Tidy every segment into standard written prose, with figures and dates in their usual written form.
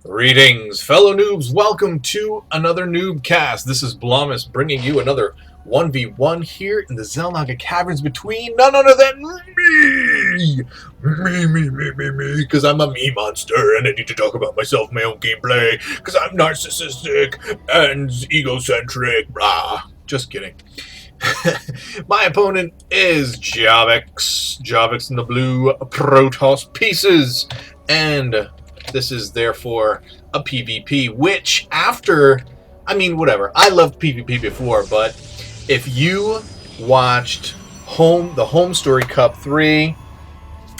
Greetings, fellow noobs. Welcome to another NuubCast. This is Blomus bringing you another 1v1 here in the Zelnaga Caverns between none other than me, because I'm a me monster and I need to talk about myself, my own gameplay, because I'm narcissistic and egocentric. Just kidding. My opponent is Javix in the blue Protoss pieces, and this is therefore a PvP, which whatever. I loved PvP before, but if you watched the Home Story Cup 3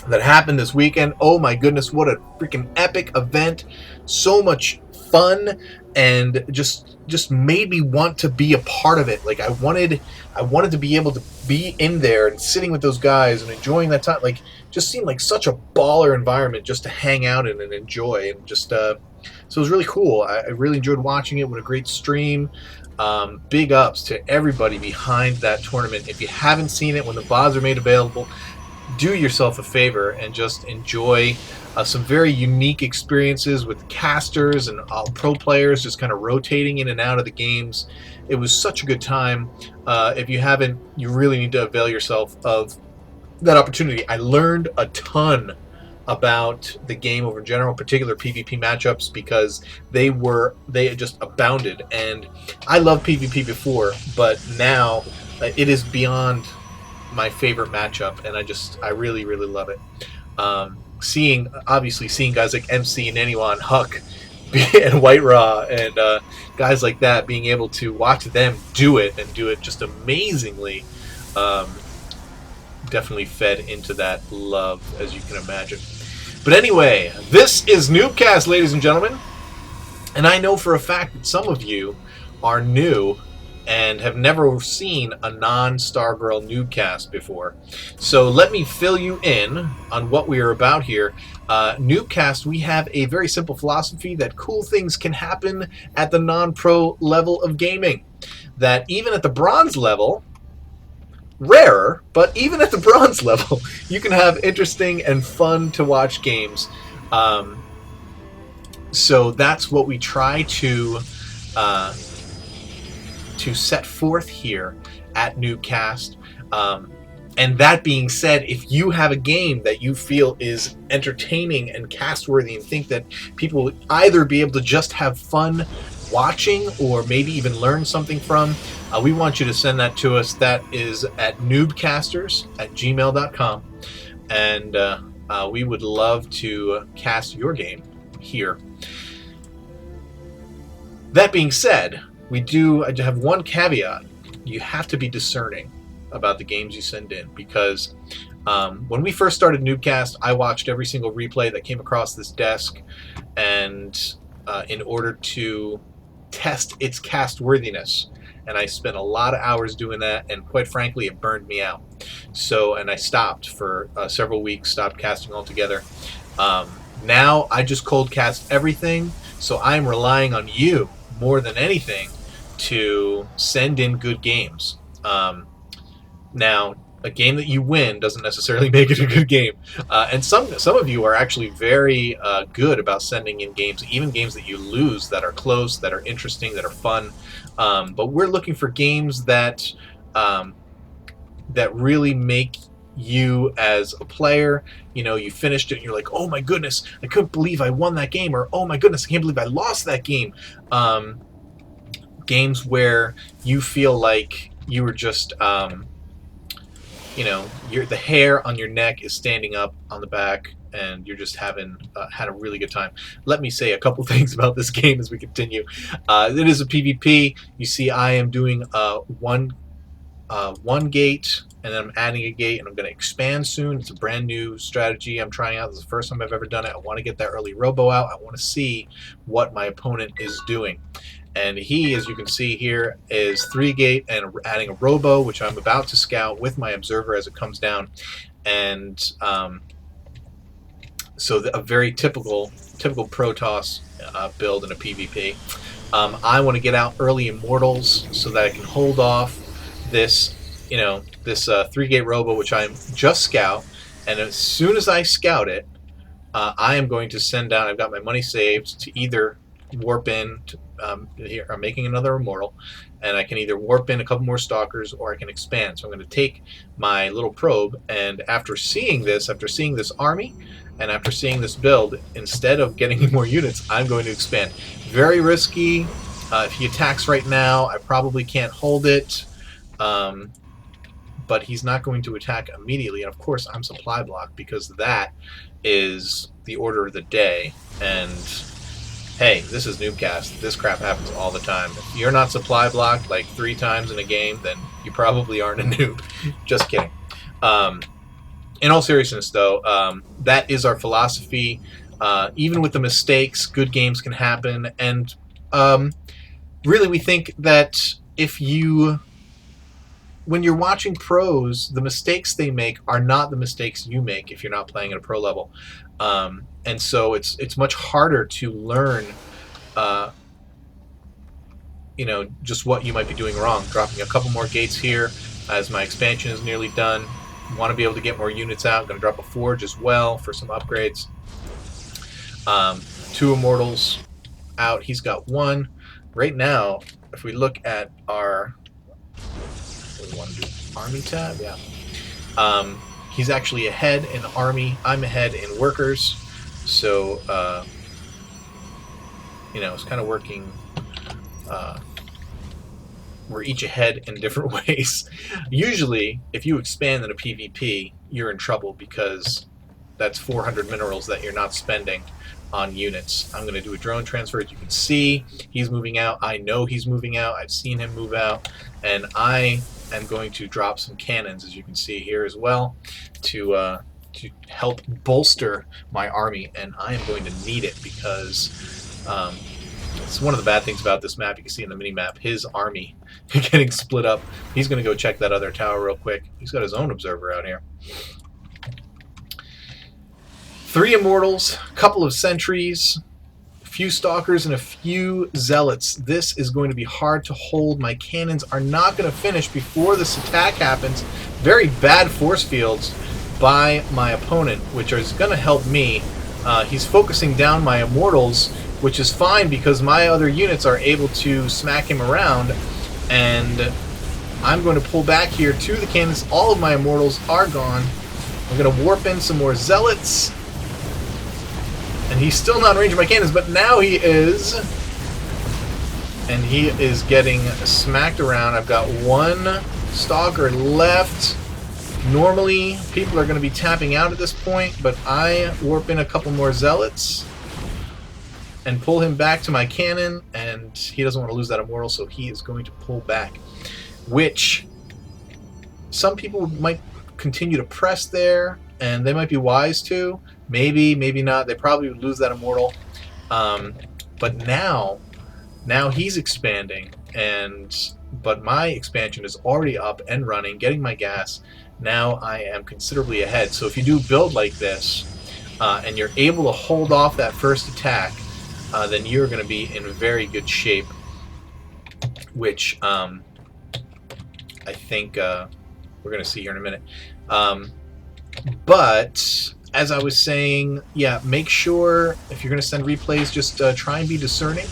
that happened this weekend, oh my goodness, what a freaking epic event. So much fun, and just made me want to be a part of it. Like I wanted to be able to be in there and sitting with those guys and enjoying that time. Like, just seemed like such a baller environment just to hang out in and enjoy, and just so it was really cool. I really enjoyed watching it. What a great stream. Big ups to everybody behind that tournament. If you haven't seen it, when the VODs are made available, do yourself a favor and just enjoy some very unique experiences with casters and pro players just kind of rotating in and out of the games. It was such a good time. If you haven't, you really need to avail yourself of that opportunity. I learned a ton about the game over general, particular PvP matchups, because they just abounded. And I loved PvP before, but now it is beyond my favorite matchup, and I really love it. Seeing guys like MC and Anyone, Huck, and White Raw, and guys like that, being able to watch them do it and do it just amazingly, definitely fed into that love, as you can imagine. But anyway, this is NuubCast, ladies and gentlemen, and I know for a fact that some of you are new and have never seen a non-Stargirl NuubCast before. So let me fill you in on what we are about here. NuubCast, we have a very simple philosophy that cool things can happen at the non-pro level of gaming. That even at the bronze level, rarer, but even at the bronze level, you can have interesting and fun to watch games. So that's what we try to set forth here at NuubCast. And that being said, if you have a game that you feel is entertaining and cast-worthy and think that people will either be able to just have fun watching or maybe even learn something from, we want you to send that to us. That is at noobcasters@gmail.com, and we would love to cast your game here. That being said, I have one caveat. You have to be discerning about the games you send in, because when we first started NuubCast, I watched every single replay that came across this desk, and in order to test its cast worthiness, and I spent a lot of hours doing that, and quite frankly, it burned me out. And I stopped for several weeks, stopped casting altogether. Now I just cold cast everything, so I'm relying on you more than anything to send in good games. Now, a game that you win doesn't necessarily make it a good game, and some of you are actually very good about sending in games, even games that you lose, that are close, that are interesting, that are fun. But we're looking for games that really make you as a player, you finished it and you're like, oh my goodness, I couldn't believe I won that game, or oh my goodness, I can't believe I lost that game. Games where you feel like you were just, the hair on your neck is standing up on the back, and you're just having had a really good time. Let me say a couple things about this game as we continue. It is a PvP. You see, I am doing one gate, and then I'm adding a gate, and I'm going to expand soon. It's a brand new strategy I'm trying out. This is the first time I've ever done it. I want to get that early robo out. I want to see what my opponent is doing. And he, as you can see here, is 3-gate and adding a robo, which I'm about to scout with my observer as it comes down. And so a very typical Protoss build in a PvP. I want to get out early Immortals so that I can hold off this 3-gate robo, which I'm just scout. And as soon as I scout it, I am going to send down, I've got my money saved to either warp in, here I'm making another immortal, and I can either warp in a couple more stalkers or I can expand. So I'm going to take my little probe, and after seeing this army, and after seeing this build, instead of getting more units, I'm going to expand. Very risky. If he attacks right now, I probably can't hold it. But he's not going to attack immediately, and of course I'm supply block because that is the order of the day. And hey, this is NuubCast. This crap happens all the time. If you're not supply blocked like 3 times in a game, then you probably aren't a noob. Just kidding. In all seriousness, though, that is our philosophy. Even with the mistakes, good games can happen, and really we think that when you're watching pros, the mistakes they make are not the mistakes you make if you're not playing at a pro level. And so it's much harder to learn, just what you might be doing wrong. Dropping a couple more gates here as my expansion is nearly done. Want to be able to get more units out. Going to drop a forge as well for some upgrades. 2 immortals out. He's got 1. Right now, if we look at our... We want to do army tab, yeah. He's actually ahead in army. I'm ahead in workers. So, it's kind of working. We're each ahead in different ways. Usually, if you expand in a PvP, you're in trouble because that's 400 minerals that you're not spending on units. I'm going to do a drone transfer. As you can see, he's moving out. I know he's moving out. I've seen him move out. And I am going to drop some cannons, as you can see here as well, to help bolster my army. And I am going to need it because it's one of the bad things about this map. You can see in the mini-map, his army getting split up. He's going to go check that other tower real quick. He's got his own observer out here. 3 immortals, a couple of sentries, a few stalkers, and a few zealots. This is going to be hard to hold. My cannons are not going to finish before this attack happens. Very bad force fields by my opponent, which is going to help me. He's focusing down my immortals, which is fine because my other units are able to smack him around, and I'm going to pull back here to the cannons. All of my immortals are gone. I'm going to warp in some more zealots. And he's still not in range of my cannons, but now he is. And he is getting smacked around. I've got 1 stalker left. Normally, people are going to be tapping out at this point, but I warp in a couple more zealots and pull him back to my cannon, and he doesn't want to lose that immortal, so he is going to pull back. Which, some people might continue to press there, and they might be wise to. Maybe, maybe not. They probably would lose that immortal. But now he's expanding, but my expansion is already up and running, getting my gas. Now I am considerably ahead. So if you do build like this, and you're able to hold off that first attack, then you're going to be in very good shape, which I think we're going to see here in a minute. But as I was saying, yeah, make sure if you're going to send replays, just try and be discerning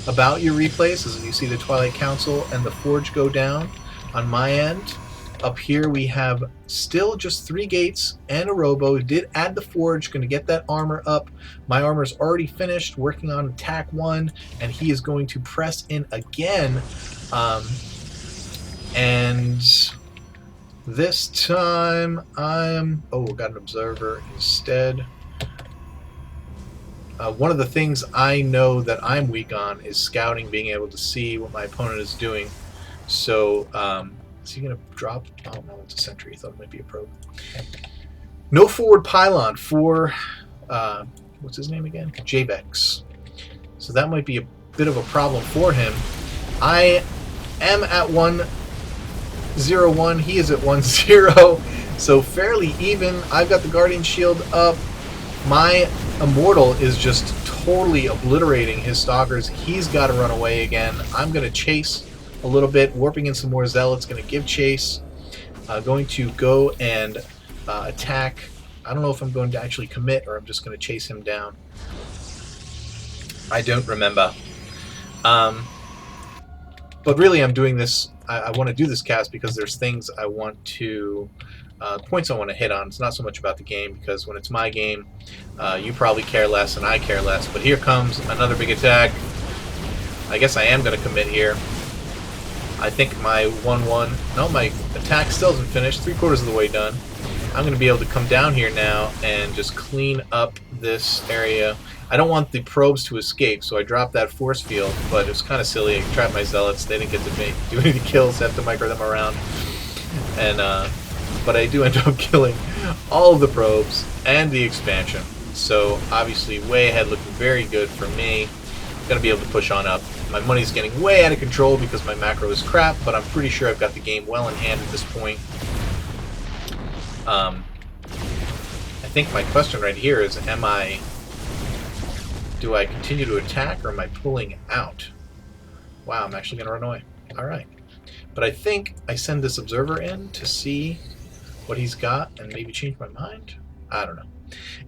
about your replays. As you see the Twilight Council and the Forge go down on my end. Up here we have still just 3 gates and a robo. Did add the Forge, going to get that armor up. My armor's already finished, working on attack 1, and he is going to press in again. And this time got an observer instead. One of the things I know that I'm weak on is scouting, being able to see what my opponent is doing. So, is he going to drop? Oh no, it's a sentry. I thought it might be a probe. No forward pylon for, what's his name again? JKJKJKJK. So that might be a bit of a problem for him. I am at 1-0-1. He is at 1-0. So fairly even. I've got the Guardian Shield up. My Immortal is just totally obliterating his stalkers. He's got to run away again. I'm going to chase a little bit, warping in some more zealots, going to give chase. Going to go and attack I don't know if I'm going to actually commit or I'm just going to chase him down. I don't remember. But really, I'm doing this. I want to do this cast because there's things I want to, points I want to hit on. It's not so much about the game, because when it's my game, you probably care less and I care less. But here comes another big attack. I guess I am going to commit here. I think my 1-1... No, my attack still isn't finished. 3/4 of the way done. I'm going to be able to come down here now and just clean up this area. I don't want the probes to escape, so I dropped that force field, but it's kind of silly. I trapped my zealots. They didn't get to do any kills. I have to micro them around. And but I do end up killing all of the probes and the expansion. So obviously way ahead, looking very good for me. Going to be able to push on up. My money's getting way out of control because my macro is crap, but I'm pretty sure I've got the game well in hand at this point. I think my question right here is, do I continue to attack or am I pulling out? Wow, I'm actually going to run away. Alright. But I think I send this observer in to see what he's got and maybe change my mind? I don't know.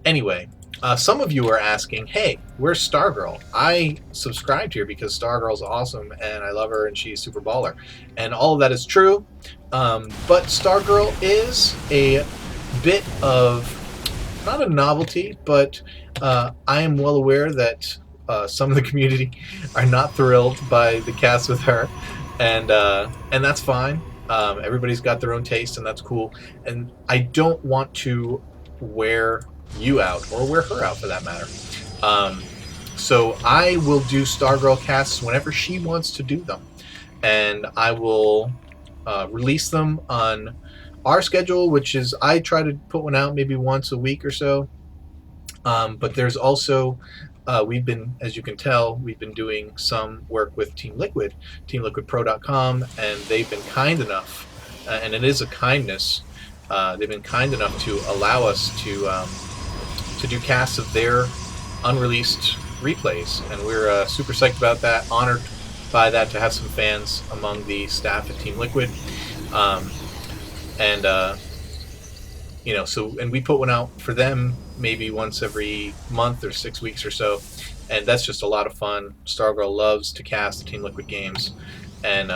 Anyway, some of you are asking, hey, where's Stargirl? I subscribed here because Stargirl's awesome and I love her and she's super baller. And all of that is true, but Stargirl is a bit of, not a novelty, but I am well aware that some of the community are not thrilled by the cast with her, and that's fine. Everybody's got their own taste, and that's cool. And I don't want to wear you out, or wear her out for that matter. So I will do Stargirl casts whenever she wants to do them, and I will release them on our schedule, which is I try to put one out maybe once a week or so. But there's also we've been, as you can tell, we've been doing some work with Team Liquid, teamliquidpro.com, and they've been kind enough, and it is a kindness, they've been kind enough to allow us to do casts of their unreleased replays, and we're super psyched about that, honored by that, to have some fans among the staff at Team Liquid. You know, so, and we put one out for them maybe once every month or 6 weeks or so, and that's just a lot of fun. Stargirl loves to cast Team Liquid games, and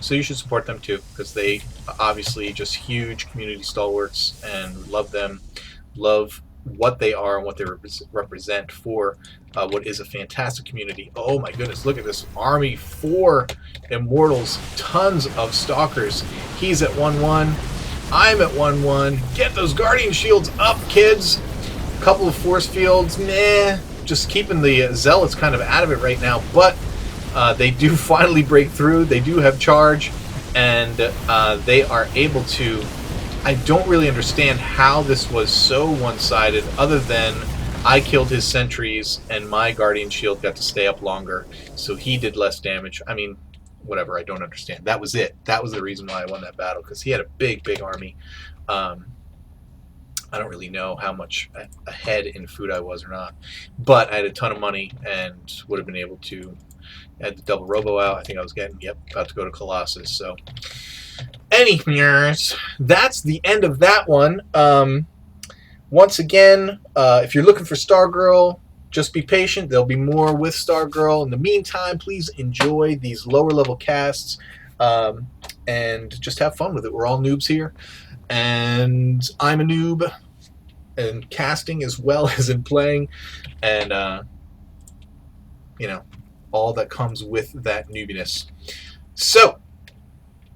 so you should support them too, because they obviously just huge community stalwarts, and love them, love what they are and what they represent for what is a fantastic community. Oh my goodness, look at this army, 4 Immortals, tons of Stalkers. He's at 1-1. I'm at 1-1. Get those Guardian Shields up, kids. A couple of force fields, meh. Just keeping the Zealots kind of out of it right now, but they do finally break through. They do have charge, and they are able to... I don't really understand how this was so one-sided, other than I killed his sentries and my Guardian Shield got to stay up longer, so he did less damage. I mean, whatever, I don't understand. That was it. That was the reason why I won that battle, because he had a big, big army. I don't really know how much ahead in food I was or not, but I had a ton of money and would have been able to... I had the double robo out. I think I was getting, yep, about to go to Colossus, so... Anyways, that's the end of that one. Once again, if you're looking for Stargirl, just be patient. There'll be more with Stargirl. In the meantime, please enjoy these lower level casts, and just have fun with it. We're all noobs here, and I'm a noob in casting as well as in playing, and you know, all that comes with that noobiness. So,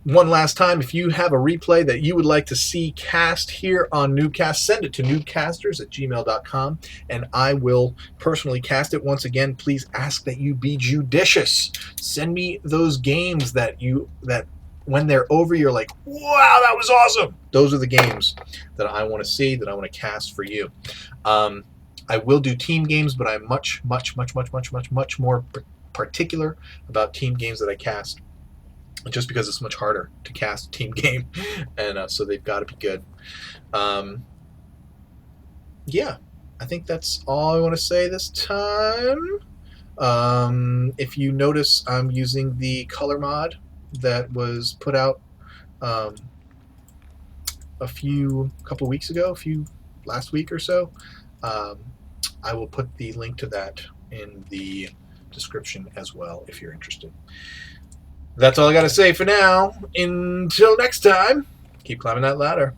one last time, if you have a replay that you would like to see cast here on NuubCast, send it to noobcasters@gmail.com, and I will personally cast it. Once again, please ask that you be judicious. Send me those games that when they're over, you're like, wow, that was awesome. Those are the games that I want to see, that I want to cast for you. I will do team games, but I'm much more particular about team games that I cast, just because it's much harder to cast a team game, and so they've got to be good. Yeah, I think that's all I want to say this time. If you notice, I'm using the color mod that was put out a couple weeks ago, last week or so. I will put the link to that in the description as well if you're interested. That's all I got to say for now. Until next time, keep climbing that ladder.